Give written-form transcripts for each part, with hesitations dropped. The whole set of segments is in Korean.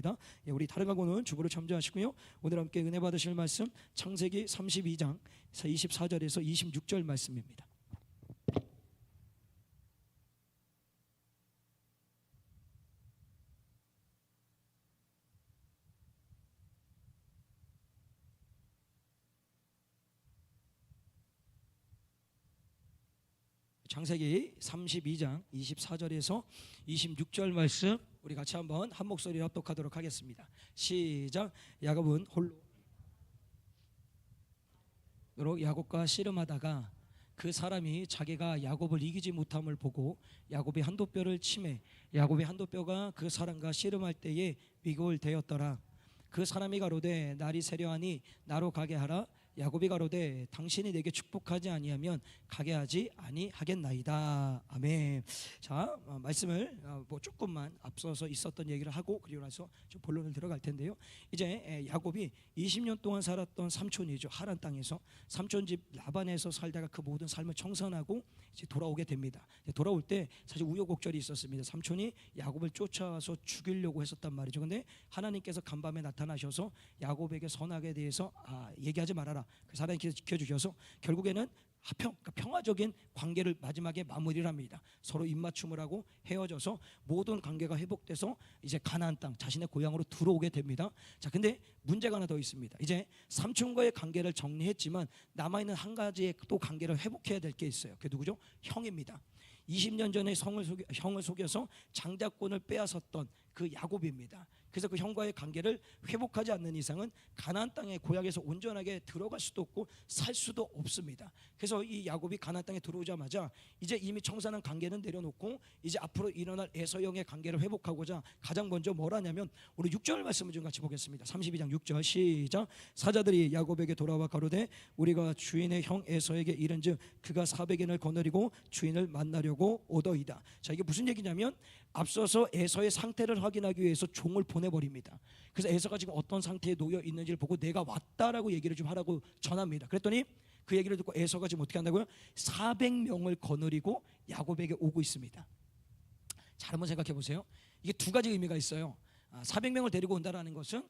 바랍니다. 우리 다른 강고는 주보로 참조하시고요. 오늘 함께 은혜 받으실 말씀 창세기 32장 24절에서 26절 말씀입니다. 창세기 32장 24절에서 26절 말씀 우리 같이 한번 한 목소리로 합독하도록 하겠습니다. 시작. 야곱은 홀로 야곱과 씨름하다가 그 사람이 자기가 야곱을 이기지 못함을 보고 야곱이 한도 뼈를 치매 야곱의 한도 뼈가 그 사람과 씨름할 때에 비골되었더라. 그 사람이 가로되 날이 세려하니 나로 가게 하라. 야곱이 가로되 당신이 내게 축복하지 아니하면 가게 하지 아니하겠나이다. 아멘. 자, 말씀을 조금만 앞서서 있었던 얘기를 하고 그리고 나서 좀 본론을 들어갈 텐데요. 이제 야곱이 20년 동안 살았던 삼촌이죠. 하란 땅에서 삼촌 집 라반에서 살다가 그 모든 삶을 청산하고 이제 돌아오게 됩니다. 돌아올 때 사실 우여곡절이 있었습니다. 삼촌이 야곱을 쫓아와서 죽이려고 했었단 말이죠. 근데 하나님께서 간밤에 나타나셔서 야곱에게 선악에 대해서 얘기하지 말아라. 그 사람이 지켜주셔서 결국에는 평화적인 관계를 마지막에 마무리를 합니다. 서로 입맞춤을 하고 헤어져서 모든 관계가 회복돼서 이제 가나안 땅 자신의 고향으로 들어오게 됩니다. 자, 근데 문제가 하나 더 있습니다. 이제 삼촌과의 관계를 정리했지만 남아있는 한 가지의 또 관계를 회복해야 될 게 있어요. 그게 누구죠? 형입니다. 20년 전에 형을 속여서 장자권을 빼앗았던 그 야곱입니다. 그래서 그 형과의 관계를 회복하지 않는 이상은 가나안 땅에 고향에서 온전하게 들어갈 수도 없고 살 수도 없습니다. 그래서 이 야곱이 가나안 땅에 들어오자마자 이제 이미 청산한 관계는 내려놓고 이제 앞으로 일어날 에서형의 관계를 회복하고자 가장 먼저 뭘 하냐면 우리 6절 말씀을 좀 같이 보겠습니다. 32장 6절 시작. 사자들이 야곱에게 돌아와 가로되 우리가 주인의 형 에서에게 이른즉 그가 400인을 거느리고 주인을 만나려고 오더이다. 자, 이게 무슨 얘기냐면 앞서서 에서의 상태를 확인하기 위해서 종을 보내버립니다. 그래서 에서가 지금 어떤 상태에 놓여 있는지를 보고 내가 왔다라고 얘기를 좀 하라고 전합니다. 그랬더니 그 얘기를 듣고 에서가 지금 어떻게 한다고요? 400명을 거느리고 야곱에게 오고 있습니다. 자, 한번 생각해 보세요. 이게 두 가지 의미가 있어요. 400명을 데리고 온다라는 것은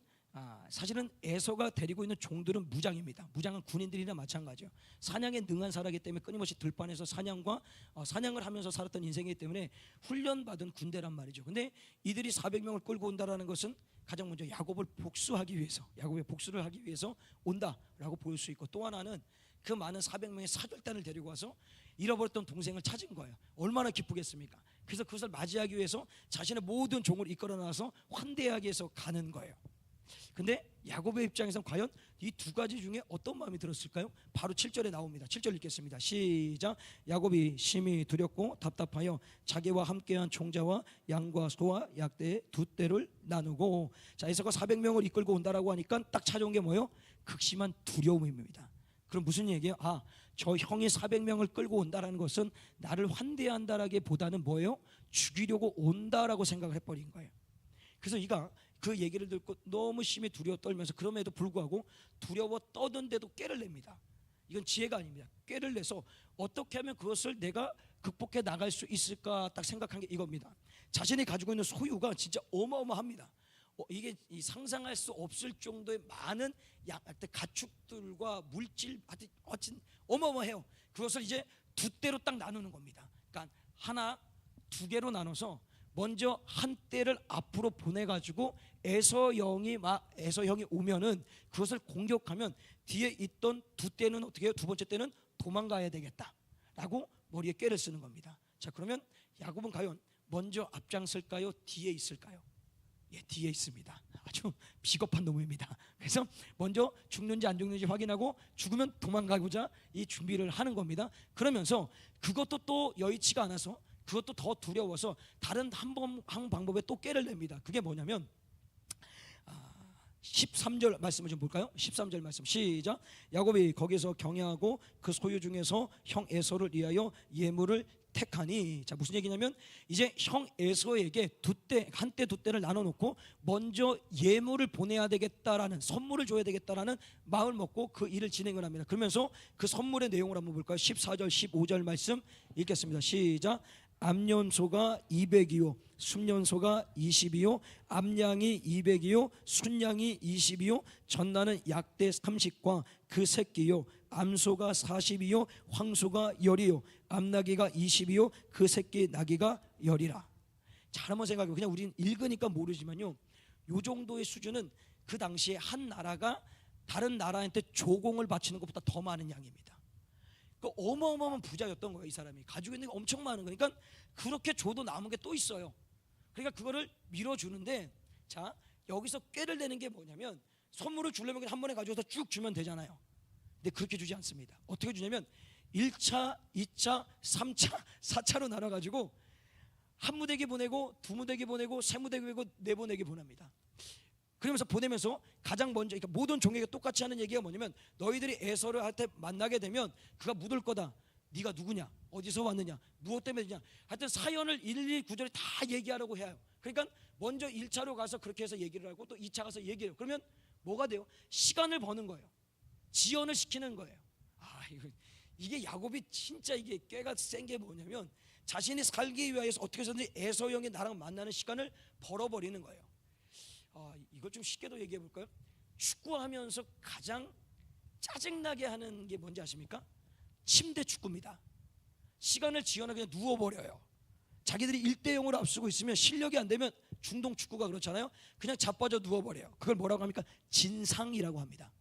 사실은 에서가 데리고 있는 종들은 무장입니다. 무장은 군인들이나 마찬가지예요. 사냥에 능한 사람이기 때문에 끊임없이 들판에서 사냥을 하면서 살았던 인생이기 때문에 훈련받은 군대란 말이죠. 근데 이들이 400명을 끌고 온다라는 것은 가장 먼저 야곱을 복수하기 위해서, 야곱의 복수를 하기 위해서 온다라고 볼 수 있고, 또 하나는 그 많은 400명의 사절단을 데리고 와서 잃어버렸던 동생을 찾은 거예요. 얼마나 기쁘겠습니까? 그래서 그것을 맞이하기 위해서 자신의 모든 종을 이끌어 나와서 환대하기 위해서 가는 거예요. 근데 야곱의 입장에서는 과연 이 두 가지 중에 어떤 마음이 들었을까요? 바로 7절에 나옵니다. 7절 읽겠습니다. 시작. 야곱이 심히 두렵고 답답하여 자기와 함께한 종자와 양과 소와 약대의 두 떼를 나누고. 자, 에서가 400명을 이끌고 온다라고 하니까 딱 찾아온 게 뭐예요? 극심한 두려움입니다. 그럼 무슨 얘기예요? 저 형이 400명을 끌고 온다라는 것은 나를 환대한다라기보다는 뭐예요? 죽이려고 온다라고 생각을 해버린 거예요. 그래서 이가 그 얘기를 듣고 너무 심히 두려워 떨면서, 그럼에도 불구하고 두려워 떠든데도 꾀를 냅니다. 이건 지혜가 아닙니다. 꾀를 내서 어떻게 하면 그것을 내가 극복해 나갈 수 있을까 딱 생각한 게 이겁니다. 자신이 가지고 있는 소유가 진짜 어마어마합니다. 이게 상상할 수 없을 정도의 많은 가축들과 물질, 하여튼 어마어마해요. 그것을 이제 두 떼로 딱 나누는 겁니다. 그러니까 하나, 두 개로 나눠서 먼저 한 떼를 앞으로 보내가지고 에서 형이 오면은 그것을 공격하면 뒤에 있던 두 떼는 어떻게 해요? 두 번째 떼는 도망가야 되겠다라고 머리에 꾀를 쓰는 겁니다. 자, 그러면 야곱은 과연 먼저 앞장설까요? 뒤에 있을까요? 예, 뒤에 있습니다. 아주 비겁한 놈입니다. 그래서 먼저 죽는지 안 죽는지 확인하고 죽으면 도망가고자 이 준비를 하는 겁니다. 그러면서 그것도 또 여의치가 않아서, 그것도 더 두려워서 다른 한 방법에 또 꾀를 냅니다. 그게 뭐냐면 13절 말씀을 좀 볼까요? 13절 말씀 시작. 야곱이 거기서 경야하고 그 소유 중에서 형 에서를 위하여 예물을 택하니. 자, 무슨 얘기냐면 이제 형 에서에게 한 떼 두 떼를 나눠놓고 먼저 예물을 보내야 되겠다라는, 선물을 줘야 되겠다라는 마음을 먹고 그 일을 진행을 합니다. 그러면서 그 선물의 내용을 한번 볼까요? 14절 15절 말씀 읽겠습니다. 시작. 암염소가 200이요 순염소가 20이요 암양이 200이요 순양이 20이요 전나는 약대 30과 그 새끼요 암소가 40이요 황소가 10이요 암나귀가 20이요 그 새끼 나귀가 10이라. 잘 한번 생각해요. 그냥 우린 읽으니까 모르지만요, 요 정도의 수준은 그 당시에 한 나라가 다른 나라한테 조공을 바치는 것보다 더 많은 양입니다. 그 어마어마한 부자였던 거예요. 이 사람이 가지고 있는 게 엄청 많은 거니까 그렇게 줘도 남은 게 또 있어요. 그러니까 그거를 밀어주는데, 자 여기서 꾀를 내는 게 뭐냐면, 선물을 주려면 그냥 한 번에 가져와서 쭉 주면 되잖아요. 근데 그렇게 주지 않습니다. 어떻게 주냐면 1차, 2차, 3차, 4차로 나눠가지고 한 무대기 보내고 두 무대기 보내고 세 무대기 보내고 네 무대기 보냅니다. 그러면서 보내면서 가장 먼저, 그러니까 모든 종에게 똑같이 하는 얘기가 뭐냐면, 너희들이 에서를 한테 만나게 되면 그가 묻을 거다. 네가 누구냐, 어디서 왔느냐, 무엇 때문에 냐, 하여튼 사연을 일일이 구절에 다 얘기하라고 해요. 그러니까 먼저 1차로 가서 그렇게 해서 얘기를 하고 또 2차 가서 얘기해요. 그러면 뭐가 돼요? 시간을 버는 거예요. 지연을 시키는 거예요. 이게 야곱이 진짜 이게 꾀가 센 게 뭐냐면, 자신이 살기 위해서 어떻게 해서든지 에서 형이 나랑 만나는 시간을 벌어버리는 거예요. 이걸 좀 쉽게도 얘기해 볼까요? 축구하면서 가장 짜증나게 하는 게 뭔지 아십니까? 침대 축구입니다. 시간을 지연하게 그냥 누워버려요. 자기들이 1대0으로 앞서고 있으면 실력이 안 되면, 중동 축구가 그렇잖아요. 그냥 자빠져 누워버려요. 그걸 뭐라고 합니까? 진상이라고 합니다.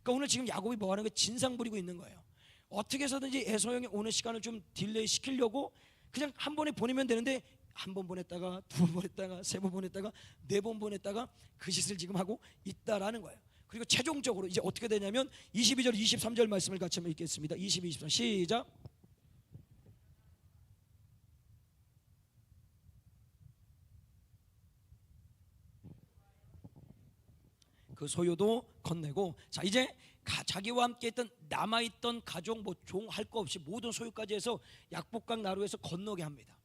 그러니까 오늘 지금 야곱이 뭐 하는 거예요? 진상 부리고 있는 거예요. 어떻게 해서든지 에서 형이 오는 시간을 좀 딜레이 시키려고 그냥 한 번에 보내면 되는데, 한 번 보냈다가 두 번 보냈다가 세 번 보냈다가 네 번 보냈다가 그 짓을 지금 하고 있다라는 거예요. 그리고 최종적으로 이제 어떻게 되냐면 22절 23절 말씀을 같이 한번 읽겠습니다. 22, 23 시작. 그 소유도 건네고, 자 이제 자기와 함께 있던 남아있던 가족 뭐 종 할 거 없이 모든 소유까지 해서 약복강 나루에서 건너게 합니다.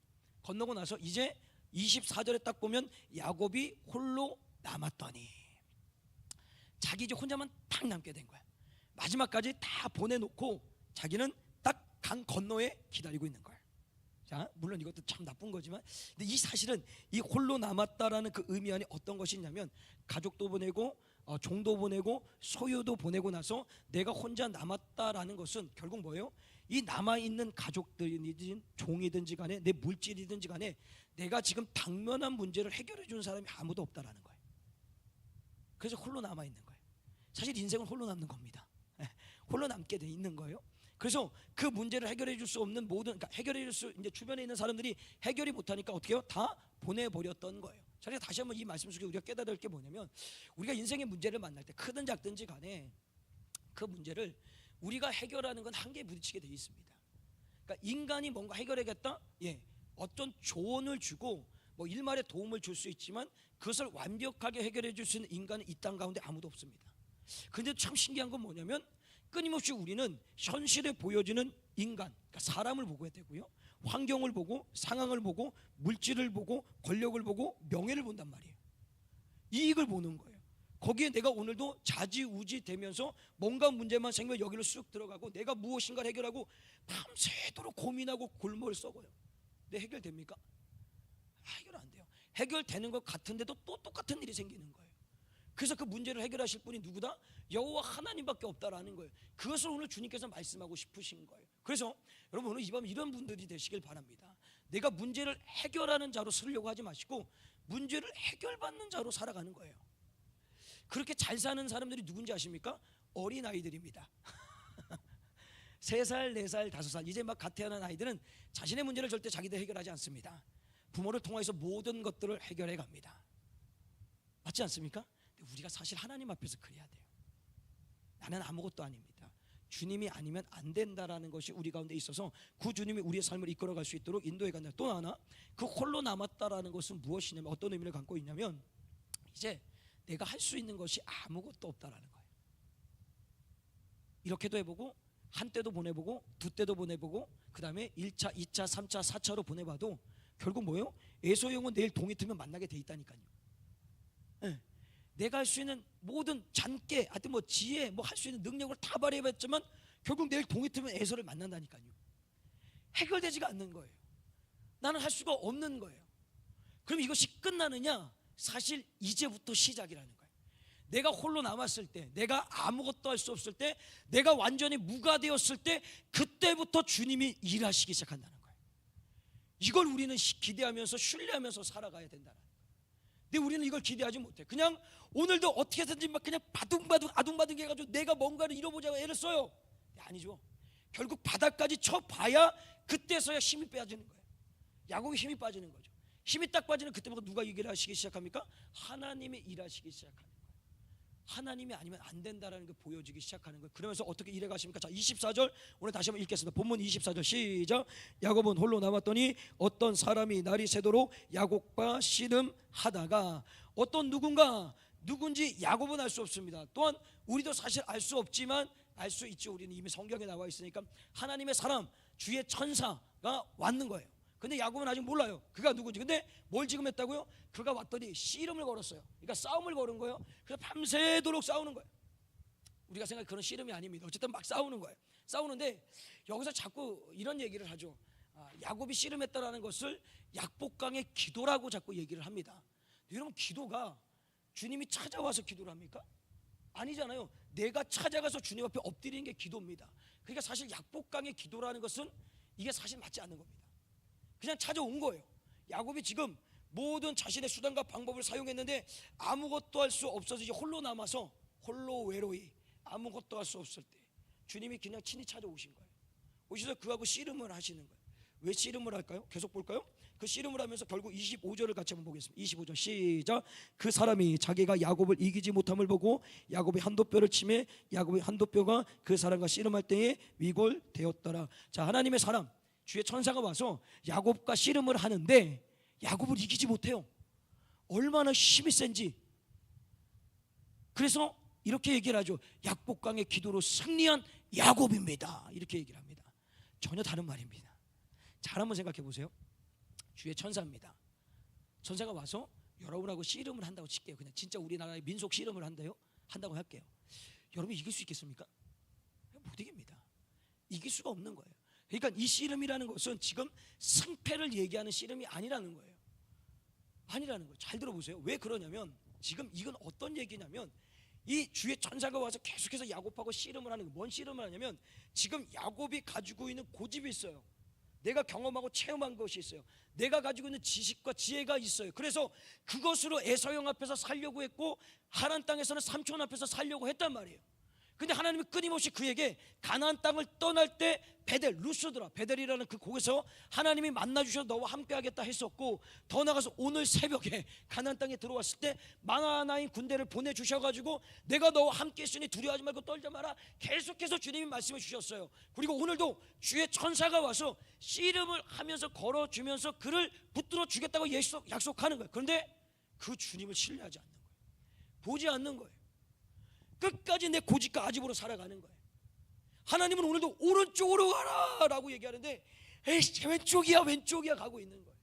건너고 나서 이제 24절에 딱 보면 야곱이 홀로 남았더니, 자기 이제 혼자만 딱 남게 된 거야. 마지막까지 다 보내놓고 자기는 딱 강 건너에 기다리고 있는 거야. 자 물론 이것도 참 나쁜 거지만, 근데 이 사실은 이 홀로 남았다라는 그 의미 안에 어떤 것이 있냐면, 가족도 보내고 종도 보내고 소유도 보내고 나서 내가 혼자 남았다라는 것은 결국 뭐예요? 이 남아있는 가족들이든 종이든지 간에 내 물질이든지 간에 내가 지금 당면한 문제를 해결해 주는 사람이 아무도 없다라는 거예요. 그래서 홀로 남아있는 거예요. 사실 인생은 홀로 남는 겁니다. 홀로 남게 돼 있는 거예요. 그래서 그 문제를 해결해 줄 수 없는 모든, 그러니까 해결해 줄 수, 이제 주변에 있는 사람들이 해결이 못하니까 어떻게 해요? 다 보내버렸던 거예요. 자, 다시 한번 이 말씀 속에 우리가 깨달아야 할 게 뭐냐면, 우리가 인생의 문제를 만날 때 크든 작든지 간에 그 문제를 우리가 해결하는 건 한계에 부딪히게 돼 있습니다. 그러니까 인간이 뭔가 해결하겠다, 어떤 조언을 주고 뭐 일말에 도움을 줄 수 있지만 그것을 완벽하게 해결해 줄 수 있는 인간은 이 땅 가운데 아무도 없습니다. 근데 참 신기한 건 뭐냐면, 끊임없이 우리는 현실에 보여지는 인간, 그러니까 사람을 보고 해야 되고요, 환경을 보고 상황을 보고 물질을 보고 권력을 보고 명예를 본단 말이에요. 이익을 보는 거예요. 거기에 내가 오늘도 좌지우지 되면서 뭔가 문제만 생기면 여기로 쑥 들어가고 내가 무엇인가를 해결하고 밤새도록 고민하고 골몰 썩어요. 근데 해결됩니까? 해결 안 돼요. 해결되는 것 같은데도 또 똑같은 일이 생기는 거예요. 그래서 그 문제를 해결하실 분이 누구다? 여호와 하나님밖에 없다라는 거예요. 그것을 오늘 주님께서 말씀하고 싶으신 거예요. 그래서 여러분 오늘 이 밤 이런 분들이 되시길 바랍니다. 내가 문제를 해결하는 자로 서려고 하지 마시고 문제를 해결받는 자로 살아가는 거예요. 그렇게 잘 사는 사람들이 누군지 아십니까? 어린아이들입니다. 3살, 4살, 5살 이제 막 갓 태어난 아이들은 자신의 문제를 절대 자기들 해결하지 않습니다. 부모를 통해서 모든 것들을 해결해 갑니다. 맞지 않습니까? 근데 우리가 사실 하나님 앞에서 그래야 돼요. 나는 아무것도 아닙니다. 주님이 아니면 안 된다라는 것이 우리 가운데 있어서 그 주님이 우리의 삶을 이끌어갈 수 있도록 인도해 간다. 또 하나, 그 홀로 남았다라는 것은 무엇이냐면, 어떤 의미를 갖고 있냐면, 이제 내가 할 수 있는 것이 아무것도 없다라는 거예요. 이렇게도 해보고 한 때도 보내보고 두 때도 보내보고 그 다음에 1차, 2차, 3차, 4차로 보내봐도 결국 뭐예요? 에서형은 내일 동이 트면 만나게 돼 있다니까요. 내가 할 수 있는 모든 잔깨, 하여튼 뭐 지혜, 뭐 할 수 있는 능력을 다 발휘해봤지만 결국 내일 동이 트면 에서를 만난다니까요. 해결되지가 않는 거예요. 나는 할 수가 없는 거예요. 그럼 이것이 끝나느냐? 사실 이제부터 시작이라는 거예요. 내가 홀로 남았을 때, 내가 아무것도 할 수 없을 때, 내가 완전히 무가 되었을 때, 그때부터 주님이 일하시기 시작한다는 거예요. 이걸 우리는 기대하면서 신뢰하면서 살아가야 된다는 거예요. 근데 우리는 이걸 기대하지 못해. 그냥 오늘도 어떻게든지 막 그냥 바둥바둥 아둥바둥 해가지고 내가 뭔가를 이뤄보자고 애를 써요. 아니죠. 결국 바닥까지 쳐봐야 그때서야 힘이 빠지는 거예요. 야곱이 힘이 빠지는 거죠. 힘이 딱 빠지는 그때부터 누가 일을 하시기 시작합니까? 하나님이 일하시기 시작하는 거예요. 하나님이 아니면 안 된다라는 게 보여지기 시작하는 거예요. 그러면서 어떻게 일해 가십니까? 자, 24절 오늘 다시 한번 읽겠습니다. 본문 24절 시작. 야곱은 홀로 남았더니 어떤 사람이 날이 새도록 야곱과 씨름하다가, 어떤 누군가, 누군지 야곱은 알 수 없습니다. 또한 우리도 사실 알 수 없지만 알 수 있죠. 우리는 이미 성경에 나와 있으니까 하나님의 사람, 주의 천사가 왔는 거예요. 근데 야곱은 아직 몰라요. 그가 누군지. 근데 뭘 지금 했다고요? 그가 왔더니 씨름을 걸었어요. 그러니까 싸움을 걸은 거예요. 그래서 밤새도록 싸우는 거예요. 우리가 생각해 그런 씨름이 아닙니다. 어쨌든 막 싸우는 거예요. 싸우는데 여기서 자꾸 이런 얘기를 하죠. 야곱이 씨름했다라는 것을 약복강의 기도라고 자꾸 얘기를 합니다. 여러분, 기도가 주님이 찾아와서 기도를 합니까? 아니잖아요. 내가 찾아가서 주님 앞에 엎드리는 게 기도입니다. 그러니까 사실 약복강의 기도라는 것은 이게 사실 맞지 않는 겁니다. 그냥 찾아온 거예요. 야곱이 지금 모든 자신의 수단과 방법을 사용했는데 아무것도 할 수 없어서 이제 홀로 남아서 홀로 외로이 아무것도 할 수 없을 때 주님이 그냥 친히 찾아오신 거예요. 오셔서 그하고 씨름을 하시는 거예요. 왜 씨름을 할까요? 계속 볼까요? 그 씨름을 하면서 결국 25절을 같이 한번 보겠습니다. 25절 시작. 그 사람이 자기가 야곱을 이기지 못함을 보고 야곱의 한도뼈를 치매 야곱의 한도뼈가 그 사람과 씨름할 때에 위골되었더라. 자, 하나님의 사람, 주의 천사가 와서 야곱과 씨름을 하는데 야곱을 이기지 못해요. 얼마나 힘이 센지. 그래서 이렇게 얘기를 하죠. 약복강의 기도로 승리한 야곱입니다. 이렇게 얘기를 합니다. 전혀 다른 말입니다. 잘 한번 생각해 보세요. 주의 천사입니다. 천사가 와서 여러분하고 씨름을 한다고 칠게요. 그냥 진짜 우리나라의 민속 씨름을 한다고 할게요. 여러분 이길 수 있겠습니까? 못 이깁니다. 이길 수가 없는 거예요. 그러니까 이 씨름이라는 것은 지금 승패를 얘기하는 씨름이 아니라는 거예요. 아니라는 거예요. 잘 들어보세요. 왜 그러냐면 지금 이건 어떤 얘기냐면 이 주의 천사가 와서 계속해서 야곱하고 씨름을 하는 거예요. 뭔 씨름을 하냐면 지금 야곱이 가지고 있는 고집이 있어요. 내가 경험하고 체험한 것이 있어요. 내가 가지고 있는 지식과 지혜가 있어요. 그래서 그것으로 에서 형 앞에서 살려고 했고 하란 땅에서는 삼촌 앞에서 살려고 했단 말이에요. 근데 하나님이 끊임없이 그에게 가나안 땅을 떠날 때 베델, 루스드라, 베델이라는 그 곳에서 하나님이 만나주셔서 너와 함께하겠다 했었고, 더 나가서 오늘 새벽에 가나안 땅에 들어왔을 때 만하나인 군대를 보내주셔가지고 내가 너와 함께 있으니 두려워하지 말고 떨지 마라 계속해서 주님이 말씀해 주셨어요. 그리고 오늘도 주의 천사가 와서 씨름을 하면서 걸어주면서 그를 붙들어 주겠다고 약속하는 거예요. 그런데 그 주님을 신뢰하지 않는 거예요. 보지 않는 거예요. 끝까지 내 고집과 아집으로 살아가는 거예요. 하나님은 오늘도 오른쪽으로 가라 라고 얘기하는데 에이 왼쪽이야 가고 있는 거예요.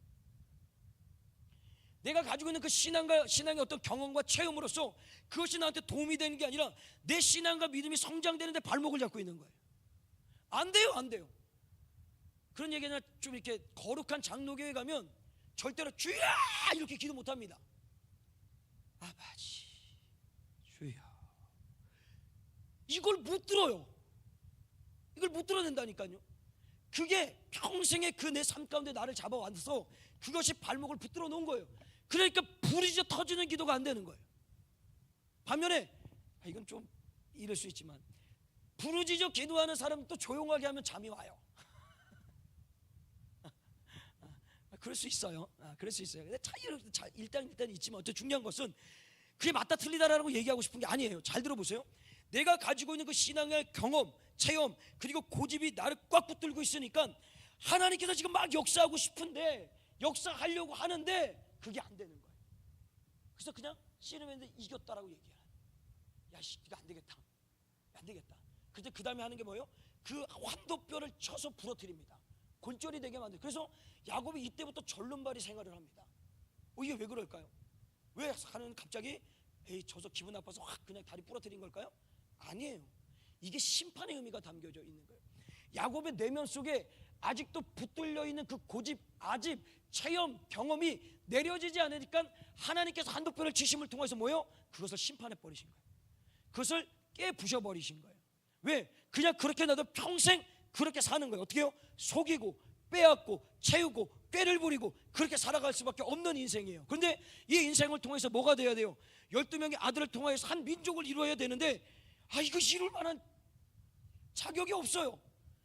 내가 가지고 있는 그 신앙의 어떤 경험과 체험으로서 그것이 나한테 도움이 되는 게 아니라 내 신앙과 믿음이 성장되는데 발목을 잡고 있는 거예요. 안 돼요. 그런 얘기는 좀 이렇게 거룩한 장로교회 가면 절대로 주여 이렇게 기도 못합니다. 아버지 주여, 이걸 못 들어요. 이걸 못 들어낸다니까요. 그게 평생의 그 내 삶 가운데 나를 잡아와서 그것이 발목을 붙들어 놓은 거예요. 그러니까 부르짖어 터지는 기도가 안 되는 거예요. 반면에 이건 좀 이럴 수 있지만 부르짖어 기도하는 사람은 또 조용하게 하면 잠이 와요. 그럴 수 있어요. 그럴 수 있어요. 근데 일단 있지만 어쨌든 중요한 것은 그게 맞다 틀리다라고 얘기하고 싶은 게 아니에요. 잘 들어보세요. 내가 가지고 있는 그 신앙의 경험, 체험, 그리고 고집이 나를 꽉 붙들고 있으니까 하나님께서 지금 막 역사하고 싶은데 역사하려고 하는데 그게 안 되는 거예요. 그래서 그냥 씨름했는데 이겼다라고 얘기해요. 야, 이거 안 되겠다. 근데 그 다음에 하는 게 뭐예요? 그 환도뼈를 쳐서 부러뜨립니다. 골절이 되게 만들어요. 그래서 야곱이 이때부터 절름발이 생활을 합니다. 이게 왜 그럴까요? 왜 하는 갑자기 져서 기분 나빠서 확 그냥 다리 부러뜨린 걸까요? 아니에요. 이게 심판의 의미가 담겨져 있는 거예요. 야곱의 내면 속에 아직도 붙들려 있는 그 고집, 아집, 체험, 경험이 내려지지 않으니까 하나님께서 한도표를 치심을 통해서 뭐예요? 그것을 심판해 버리신 거예요. 그것을 깨부셔 버리신 거예요. 왜? 그냥 그렇게 놔도 평생 그렇게 사는 거예요. 어떻게 해요? 속이고 빼앗고 채우고 꾀를 부리고 그렇게 살아갈 수밖에 없는 인생이에요. 그런데 이 인생을 통해서 뭐가 돼야 돼요? 12명의 아들을 통하여서 한 민족을 이루어야 되는데 이것이 이룰 만한 자격이 없어요.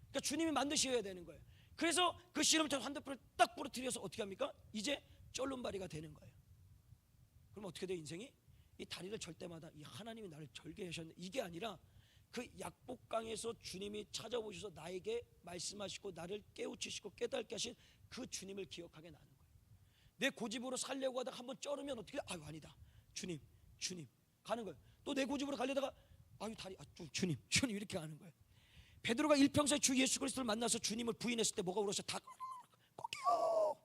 그러니까 주님이 만드셔야 되는 거예요. 그래서 그 씨름터 한도표를 딱 부러뜨려서 어떻게 합니까? 이제 쫄름바리가 되는 거예요. 그럼 어떻게 돼요? 인생이? 이 다리를 절 때마다 이 하나님이 나를 절게 하셨네, 이게 아니라 그 약복강에서 주님이 찾아오셔서 나에게 말씀하시고 나를 깨우치시고 깨닫게 하신 그 주님을 기억하게 나는 거예요. 내 고집으로 살려고 하다가 한번 쩔으면 어떻게, 아니다, 주님 가는 거예요. 또 내 고집으로 가려다가 다리, 주님 이렇게 가는 거예요. 베드로가 일평생 주 예수 그리스도를 만나서 주님을 부인했을 때 뭐가 울었어요? 닭 꺾여.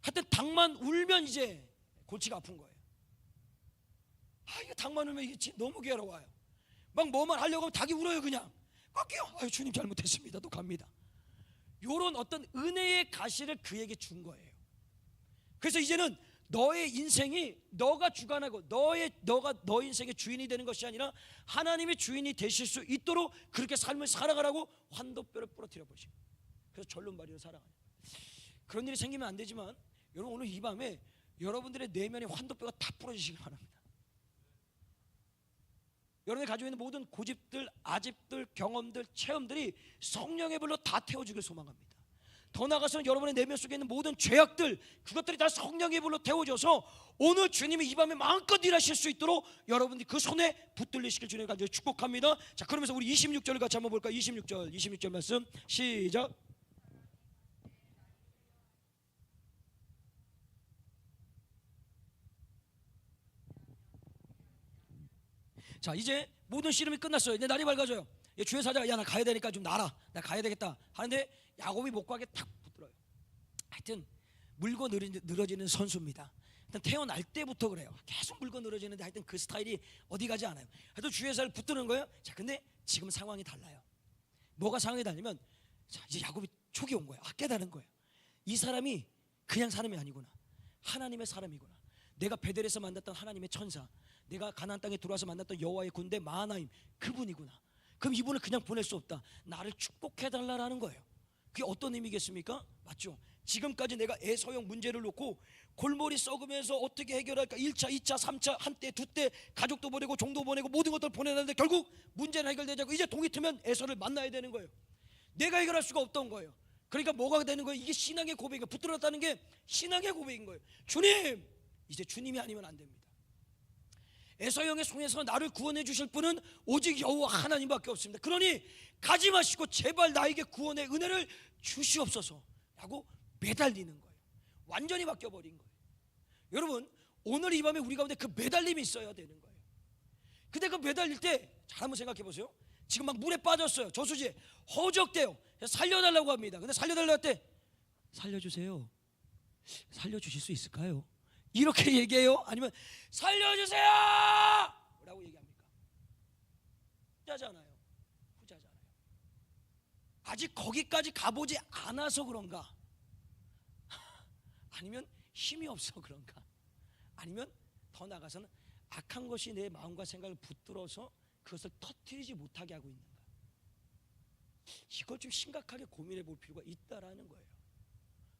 하여튼 닭만 울면 이제 골치가 아픈 거예요. 이거 닭만 울면 이게 너무 괴로워요. 막 뭐만 하려고 하면 닭이 울어요. 그냥 꺾여. 주님 잘못했습니다. 또 갑니다. 요런 어떤 은혜의 가시를 그에게 준 거예요. 그래서 이제는 너의 인생이 너가 주관하고 너가 너 인생의 주인이 되는 것이 아니라 하나님의 주인이 되실 수 있도록 그렇게 삶을 살아가라고 환도뼈를 부러뜨려 보시고, 그래서 절름발이로 살아가는 그런 일이 생기면 안 되지만, 여러분 오늘 이 밤에 여러분들의 내면의 환도뼈가 다 부러지시기 바랍니다. 여러분이 가지고 있는 모든 고집들, 아집들, 경험들, 체험들이 성령의 불로 다 태워주길 소망합니다. 더 나아가서는 여러분의 내면 속에 있는 모든 죄악들, 그것들이 다 성령의 불로 태워져서 오늘 주님이 이 밤에 마음껏 일하실 수 있도록 여러분들이 그 손에 붙들리시길 주님을 간절히 축복합니다. 자, 그러면서 우리 26절을 같이 한번 볼까요? 26절 말씀 시작. 자, 이제 모든 씨름이 끝났어요. 이제 날이 밝아져요. 주의 사자가 나 가야 되니까 좀 놔라, 나 가야 되겠다 하는데 야곱이 못 가게 탁 붙들어요. 하여튼 물고 늘어지는 선수입니다. 일단 태어날 때부터 그래요. 계속 물고 늘어지는데 하여튼 그 스타일이 어디 가지 않아요. 하여튼 주의 사자를 붙드는 거예요. 자, 근데 지금 상황이 달라요. 뭐가 상황이 다르냐면, 자, 이제 야곱이 촉이 온 거예요. 깨달은 거예요. 이 사람이 그냥 사람이 아니구나, 하나님의 사람이구나. 내가 베델에서 만났던 하나님의 천사, 내가 가나안 땅에 들어와서 만났던 여호와의 군대 마하나임, 그분이구나. 그럼 이분을 그냥 보낼 수 없다. 나를 축복해달라는 거예요. 그게 어떤 의미겠습니까? 맞죠? 지금까지 내가 에서형 문제를 놓고 골머리 썩으면서 어떻게 해결할까, 1차, 2차, 3차, 한때, 두때 가족도 보내고 종도 보내고 모든 것들을 보내는데 결국 문제는 해결되지 않고 이제 동이 트면 에서를 만나야 되는 거예요. 내가 해결할 수가 없던 거예요. 그러니까 뭐가 되는 거예요? 이게 신앙의 고백이에요. 붙들었다는 게 신앙의 고백인 거예요. 주님, 이제 주님이 아니면 안 됩니다. 에서형의 손에서 나를 구원해 주실 분은 오직 여호와 하나님밖에 없습니다. 그러니 가지 마시고 제발 나에게 구원의 은혜를 주시옵소서 라고 매달리는 거예요. 완전히 바뀌어버린 거예요. 여러분, 오늘 이 밤에 우리 가운데 그 매달림이 있어야 되는 거예요. 근데 그 매달릴 때 잘 한번 생각해 보세요. 지금 막 물에 빠졌어요. 저수지에 허우적대요. 살려달라고 합니다. 근데 살려달라고 할 때 살려주세요, 살려주실 수 있을까요? 이렇게 얘기해요? 아니면 살려주세요 라고 얘기합니까? 후자잖아요. 아직 거기까지 가보지 않아서 그런가? 아니면 힘이 없어 그런가? 아니면 더 나아가서는 악한 것이 내 마음과 생각을 붙들어서 그것을 터뜨리지 못하게 하고 있는가? 이걸 좀 심각하게 고민해 볼 필요가 있다라는 거예요.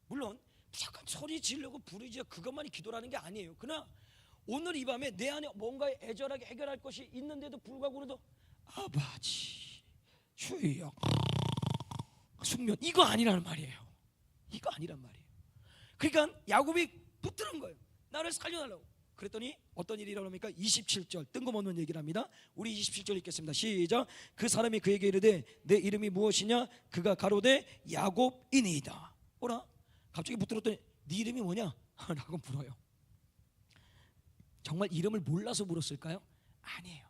물론 무조건 소리 지르고 부르짖어 그것만이 기도라는 게 아니에요. 그러나 오늘 이 밤에 내 안에 뭔가 애절하게 해결할 것이 있는데도 불구하고 그래도 아버지 주여 숙면, 이거 아니라는 말이에요. 이거 아니란 말이에요. 그러니까 야곱이 붙드는 거예요. 나를 살려달라고. 그랬더니 어떤 일이 일어납니까? 27절 뜬금없는 얘기를 합니다. 우리 27절 읽겠습니다. 시작. 그 사람이 그에게 이르되 내 이름이 무엇이냐? 그가 가로되 야곱이니이다. 뭐라? 갑자기 붙들었더니 네 이름이 뭐냐? 라고 물어요. 정말 이름을 몰라서 물었을까요? 아니에요.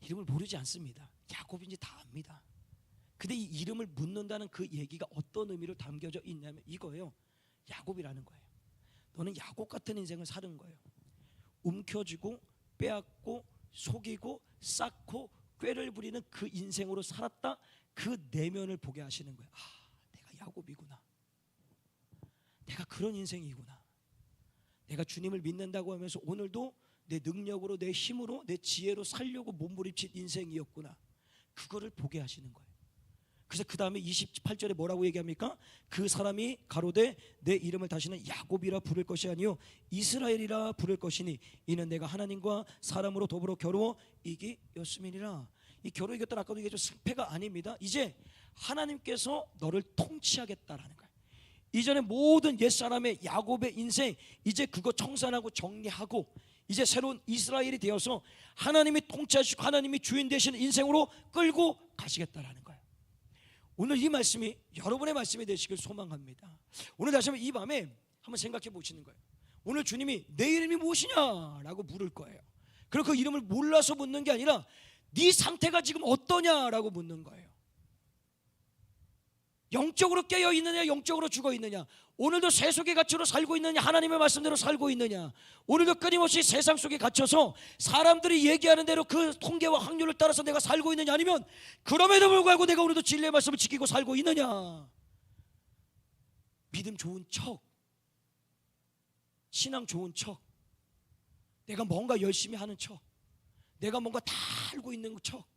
이름을 모르지 않습니다. 야곱인지 다 압니다. 근데 이 이름을 묻는다는 그 얘기가 어떤 의미를 담겨져 있냐면 이거예요. 야곱이라는 거예요. 너는 야곱 같은 인생을 사는 거예요. 움켜쥐고 빼앗고 속이고 쌓고 꾀를 부리는 그 인생으로 살았다. 그 내면을 보게 하시는 거예요. 야곱이구나. 내가 그런 인생이구나. 내가 주님을 믿는다고 하면서 오늘도 내 능력으로, 내 힘으로, 내 지혜로 살려고 몸부림친 인생이었구나. 그거를 보게 하시는 거예요. 그래서 그 다음에 28절에 뭐라고 얘기합니까? 그 사람이 가로되 내 이름을 다시는 야곱이라 부를 것이 아니요 이스라엘이라 부를 것이니 이는 내가 하나님과 사람으로 더불어 겨루어 이기였음이니라. 이 겨루 이겼다 아까도 얘기했죠. 승패가 아닙니다. 이제 하나님께서 너를 통치하겠다라는 거예요. 이전에 모든 옛사람의 야곱의 인생 이제 그거 청산하고 정리하고 이제 새로운 이스라엘이 되어서 하나님이 통치하시고 하나님이 주인 되시는 인생으로 끌고 가시겠다라는 거예요. 오늘 이 말씀이 여러분의 말씀이 되시길 소망합니다. 오늘 다시 한번 이 밤에 한번 생각해 보시는 거예요. 오늘 주님이 내 이름이 무엇이냐라고 물을 거예요. 그리고 그 이름을 몰라서 묻는 게 아니라 네 상태가 지금 어떠냐라고 묻는 거예요. 영적으로 깨어 있느냐, 영적으로 죽어 있느냐, 오늘도 새 속에 갇혀 살고 있느냐, 하나님의 말씀대로 살고 있느냐, 오늘도 끊임없이 세상 속에 갇혀서 사람들이 얘기하는 대로 그 통계와 확률을 따라서 내가 살고 있느냐, 아니면 그럼에도 불구하고 내가 오늘도 진리의 말씀을 지키고 살고 있느냐. 믿음 좋은 척, 신앙 좋은 척, 내가 뭔가 열심히 하는 척, 내가 뭔가 다 알고 있는 척,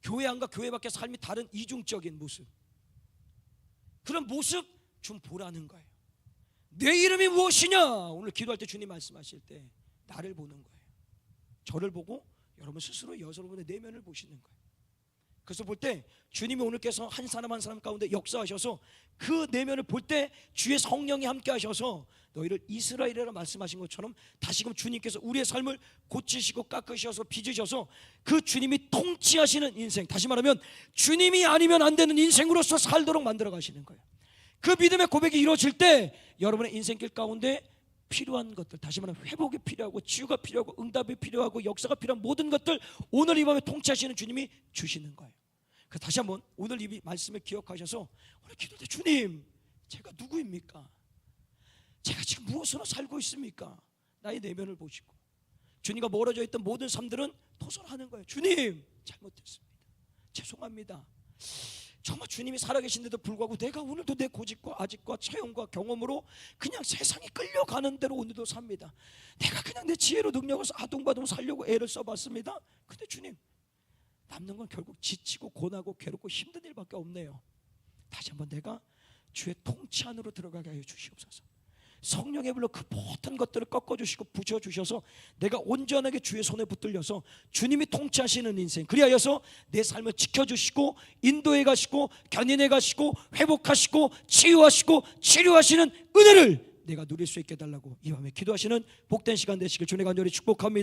교회 안과 교회 밖의 삶이 다른 이중적인 모습, 그런 모습 좀 보라는 거예요. 내 이름이 무엇이냐? 오늘 기도할 때 주님 말씀하실 때 나를 보는 거예요. 저를 보고 여러분 스스로 여러분의 내면을 보시는 거예요. 그래서 볼 때 주님이 오늘께서 한 사람 한 사람 가운데 역사하셔서 그 내면을 볼 때 주의 성령이 함께 하셔서 너희를 이스라엘이라 말씀하신 것처럼 다시금 주님께서 우리의 삶을 고치시고 깎으셔서 빚으셔서 그 주님이 통치하시는 인생, 다시 말하면 주님이 아니면 안 되는 인생으로서 살도록 만들어 가시는 거예요. 그 믿음의 고백이 이루어질 때 여러분의 인생길 가운데 필요한 것들, 다시 말하면 회복이 필요하고 치유가 필요하고 응답이 필요하고 역사가 필요한 모든 것들 오늘 이 밤에 통치하시는 주님이 주시는 거예요. 그래서 다시 한번 오늘 이 말씀을 기억하셔서 오늘 기도 때 주님, 제가 누구입니까? 제가 지금 무엇으로 살고 있습니까? 나의 내면을 보시고 주님과 멀어져 있던 모든 삶들은 도전하는 거예요. 주님, 잘못했습니다. 죄송합니다. 정말 주님이 살아계신데도 불구하고 내가 오늘도 내 고집과 아집과 체험과 경험으로 그냥 세상에 끌려가는 대로 오늘도 삽니다. 내가 그냥 내 지혜로 능력을 아둥바둥 살려고 애를 써봤습니다. 근데 주님, 남는 건 결국 지치고 고나고 괴롭고 힘든 일밖에 없네요. 다시 한번 내가 주의 통치 안으로 들어가게 하여 주시옵소서. 성령의 불로 그 모든 것들을 꺾어주시고 부셔주셔서 내가 온전하게 주의 손에 붙들려서 주님이 통치하시는 인생, 그리하여서 내 삶을 지켜주시고 인도해 가시고 견인해 가시고 회복하시고 치유하시고 치료하시는 은혜를 내가 누릴 수 있게 해달라고 이 밤에 기도하시는 복된 시간 되시길 주님 간절히 축복합니다.